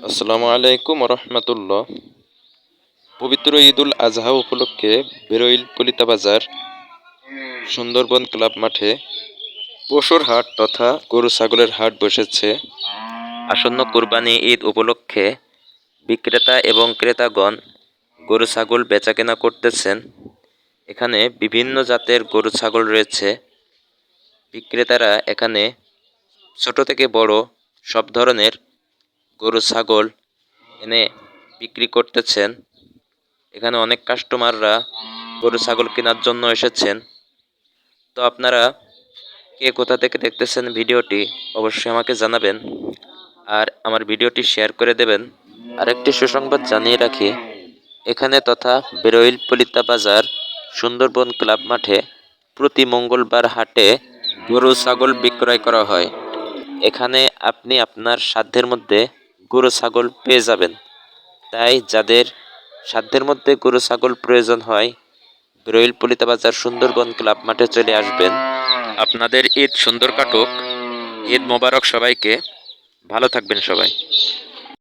আসসালামু আলাইকুম রহমতুল্লাহ। পবিত্র ঈদুল আজহা উপলক্ষে বেরইল পলিতা বাজার সুন্দরবন ক্লাব মাঠে পশুর হাট তথা গরু ছাগলের হাট বসেছে। আসন্ন কুরবানি ঈদ উপলক্ষে বিক্রেতা এবং ক্রেতাগণ গরু ছাগল বেচাকেনা করতেছেন। এখানে বিভিন্ন জাতের গরু ছাগল রয়েছে। বিক্রেতারা এখানে ছোট থেকে বড় সব ধরনের গরু ছাগল এনে বিক্রি করতেছেন। এখানে অনেক কাস্টমাররা গরু ছাগল কেনার জন্য এসেছেন। তো আপনারা কে কোথা থেকে দেখতেছেন ভিডিওটি অবশ্যই আমাকে জানাবেন, আর আমার ভিডিওটি শেয়ার করে দেবেন। আরেকটি সুসংবাদ জানিয়ে রাখি, এখানে তথা বেরইল পলিতা বাজার সুন্দরবন ক্লাব মাঠে প্রতি মঙ্গলবার হাটে গরু ছাগল বিক্রয় করা হয়। এখানে আপনি আপনার সাধ্যের মধ্যে গরু ছাগল পেয়ে যাবেন। তাই যাদের সাধ্যের মধ্যে গরু ছাগল প্রয়োজন হয়, বেরইল পলিতা বাজার সুন্দরবন ক্লাব মাঠে চলে আসবেন। আপনাদের ঈদ সুন্দর কাটুক। ঈদ মোবারক সবাইকে। ভালো থাকবেন সবাই।